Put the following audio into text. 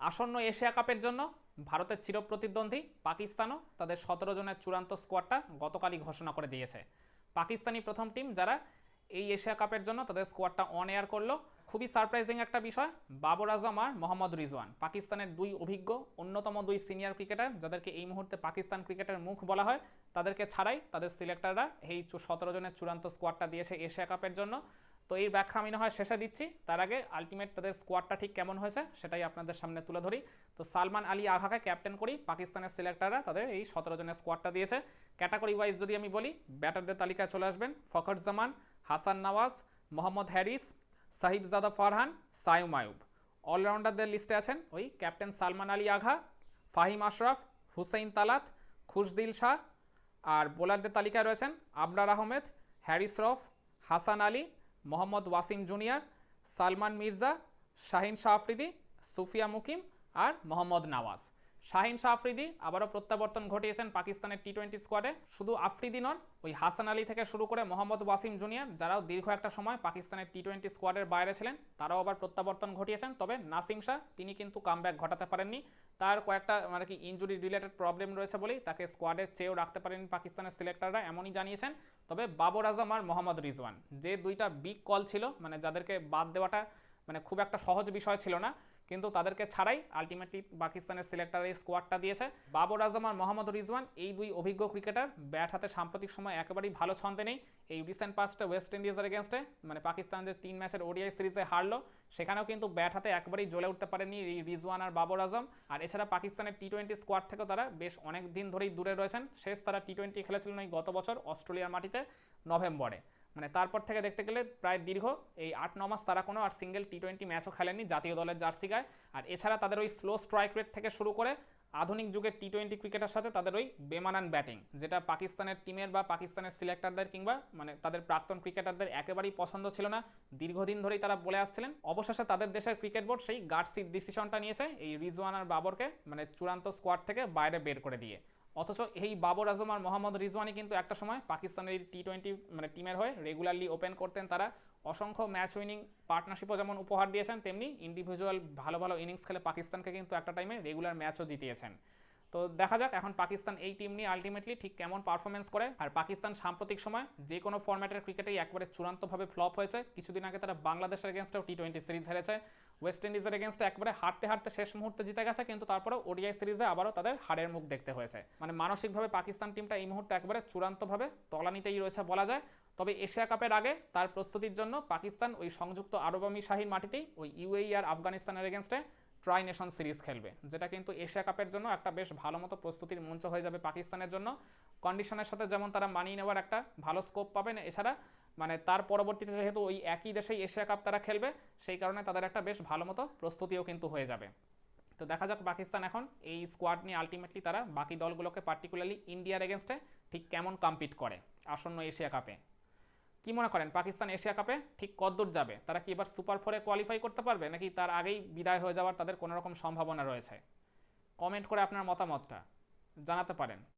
আসন্ন এশিয়া কাপের জন্য ভারতের চিরপ্রতিদ্বন্দ্বী পাকিস্তানও তাদের 17 জনের চূড়ান্ত স্কোয়াডটা গতকালই ঘোষণা করে দিয়েছে। পাকিস্তানি প্রথম টিম যারা এই এশিয়া কাপের জন্য তাদের স্কোয়াডটা অন এয়ার করলো। খুবই সারপ্রাইজিং একটা বিষয়, বাবর আজম আর মোহাম্মদ রিজওয়ান, পাকিস্তানের দুই অভিজ্ঞ অন্যতম দুই সিনিয়র ক্রিকেটার যাদেরকে এই মুহূর্তে পাকিস্তান ক্রিকেটের মুখ বলা হয়, তাদেরকে ছাড়াই তাদের সিলেক্টররা এই 17 জনের চূড়ান্ত স্কোয়াডটা দিয়েছে এশিয়া কাপের জন্য। তো এই ব্যাখ্যা আমি না হয় শেষে দিচ্ছি, তার আগে আলটিমেট তাদের স্কোয়াডটা ঠিক কেমন হয়েছে সেটাই আপনাদের সামনে তুলে ধরি। তো সালমান আলী আঘাকে ক্যাপ্টেন করি পাকিস্তানের সিলেক্টররা তাদের এই 17 জনের স্কোয়াডটা দিয়েছে। ক্যাটাগরি ওয়াইজ যদি আমি বলি, ব্যাটারদের তালিকায় চলে আসবেন ফখর জামান, হাসান নওয়াজ, মোহাম্মদ হ্যারিস, সাহিবজাদা ফারহান, সাইম আয়ুব। অলরাউন্ডারদের লিস্টে আছেন ওই ক্যাপ্টেন সালমান আলী আঘা, ফাহিম আশরাফ, হুসেইন তালাত, খুশদিল শাহ। আর বোলারদের তালিকায় রয়েছেন আবরার আহমেদ, হ্যারিস রফ, হাসান আলী, মোহাম্মদ ওয়াসিম জুনিয়র, সালমান মির্জা, শাহিন শাহ আফ্রিদি, সুফিয়া মুকিম আর মোহাম্মদ নওয়াজ। শাহিন শাহ আফ্রিদি আবারও প্রত্যাবর্তন ঘটিয়েছেন পাকিস্তানের টি-20 স্কোয়াডে। শুধু আফ্রিদি নন, ওই হাসান আলী থেকে শুরু করে মোহাম্মদ ওয়াসিম জুনিয়র, যারাও দীর্ঘ একটা সময় পাকিস্তানের টি-20 স্কোয়াডের বাইরে ছিলেন, তারাও আবার প্রত্যাবর্তন ঘটিয়েছেন। তবে নাসিম শাহ তিনি কিন্তু কামব্যাক ঘটাতে পারেননি, তার কয়েকটা মানে কি ইনজুরি রিলেটেড প্রবলেম রয়েছে বলেই তাকে স্কোয়াডে চেয়েও রাখতে পারেননি পাকিস্তানের সিলেক্টররা, এমনই জানিয়েছেন। তবে বাবর আজম আর মোহাম্মদ রিজওয়ান যে দুইটা বিগ কল ছিল, মানে যাদেরকে বাদ দেওয়াটা মানে খুব একটা সহজ বিষয় ছিল না, কিন্তু তাদেরকে ছাড়াই আলটিমেটলি পাকিস্তানের সিলেক্টর এই স্কোয়াডটা দিয়েছে। বাবর আজম আর মোহাম্মদ রিজওয়ান এই দুই অভিজ্ঞ ক্রিকেটার ব্যাট হাতে সাম্প্রতিক সময় একেবারেই ভালো ছন্দে নেই। এই রিসেন্ট পাস্টে ওয়েস্ট ইন্ডিজের এগেনস্টে মানে পাকিস্তান যে 3 ম্যাচের ওডিআই সিরিজে হারলো, সেখানেও কিন্তু ব্যাট হাতে একেবারেই জ্বলে উঠতে পারেনি রিজওয়ান আর বাবর আজম। আর এছাড়া পাকিস্তানের টি-20 স্কোয়াড থেকেও তারা বেশ অনেক দিন ধরেই দূরে রয়েছেন। শেষ তারা টি-20 খেলেছিলেন ওই গত বছর অস্ট্রেলিয়ার মাটিতে নভেম্বরে। মানে তারপর থেকে দেখতে গেলে প্রায় দীর্ঘ এই 8-9 মাস তারা কোনো আর সিঙ্গেল টি-20 ম্যাচও খেলেননি জাতীয় দলের জার্সি গায়ে। আর এছাড়া তাদের ওই স্লো স্ট্রাইক রেট থেকে শুরু করে আধুনিক যুগের টি-20 ক্রিকেটের সাথে তাদের ওই বেমানান ব্যাটিং, যেটা পাকিস্তানের টিমের বা পাকিস্তানের সিলেক্টরদের কিংবা মানে তাদের প্রাক্তন ক্রিকেটারদের একেবারেই পছন্দ ছিল না, দীর্ঘদিন ধরেই তারা বলে আসছিলেন। অবশেষে তাদের দেশের ক্রিকেট বোর্ড সেই গার্ডসি ডিসিশনটা নিয়েছে এই রিজওয়ান আর বাবরকে মানে চূড়ান্ত স্কোয়াড থেকে বাইরে বের করে দিয়ে। অথচ এই বাবর আজম আর মোহাম্মদ রিজওয়ানি কিন্তু একটা সময় পাকিস্তানের এই টি-20 মানে টিমের হয়ে রেগুলারলি ওপেন করতেন। তারা অসংখ্য ম্যাচ উইনিং পার্টনারশিপও যেমন উপহার দিয়েছেন, তেমনি ইন্ডিভিজুয়াল ভালো ভালো ইনিংস খেলে পাকিস্তানকে কিন্তু একটা টাইমে রেগুলার ম্যাচও জিতিয়েছেন। তো দেখা যাক এখন পাকিস্তান এই টিম নিয়ে আলটিমেটলি ঠিক কেমন পারফরমেন্স করে। আর পাকিস্তান সাম্প্রতিক সময় যে কোনো ফরম্যাটের ক্রিকেটেই একবারে চূড়ান্তভাবে ফ্লপ হয়েছে। কিছুদিন আগে তারা বাংলাদেশের এগেনস্টেও টি-20 সিরিজ হেরেছে, ওয়েস্ট ইন্ডিজের এগেনস্টে একবারে হারতে হারতে শেষ মুহূর্তে জিতে গেছে, কিন্তু তারপরেও ওডিআই সিরিজে আবারও তাদের হারের মুখ দেখতে হয়েছে। মানে মানসিকভাবে পাকিস্তান টিমটা এই মুহূর্তে একবারে চূড়ান্তভাবে তলানিতেই রয়েছে বলা যায়। তবে এশিয়া কাপের আগে তার প্রস্তুতির জন্য পাকিস্তান ওই সংযুক্ত আরব আমিরশাহীর মাটিতেই ওই ইউএই আর আফগানিস্তানের এগেনস্টে ট্রাই নেশন সিরিজ খেলবে, যেটা কিন্তু এশিয়া কাপের জন্য একটা বেশ ভালো মতো প্রস্তুতির মঞ্চ হয়ে যাবে পাকিস্তানের জন্য। কন্ডিশনের সাথে যেমন তারা মানিয়ে নেওয়ার একটা ভালো স্কোপ পাবেন, এছাড়া মানে তার পরবর্তীতে যেহেতু ওই একই দেশেই এশিয়া কাপ তারা খেলবে, সেই কারণে তাদের একটা বেশ ভালো মতো প্রস্তুতিও কিন্তু হয়ে যাবে। তো দেখা যাক পাকিস্তান এখন এই স্কোয়াড নিয়ে আলটিমেটলি তারা বাকি দলগুলোকে পার্টিকুলারলি ইন্ডিয়ার এগেনস্টে ঠিক কেমন কম্পিট করে আসন্ন এশিয়া কাপে। কি মনে করেন পাকিস্তান এশিয়া কাপে ঠিক কতদূর যাবে? তারা কি এবার সুপার 4-এ কোয়ালিফাই করতে পারবে, নাকি তার আগেই বিদায় হয়ে যাওয়ার তাদের কোনো রকম সম্ভাবনা রয়েছে? কমেন্ট করে আপনার মতামতটা জানাতে পারেন।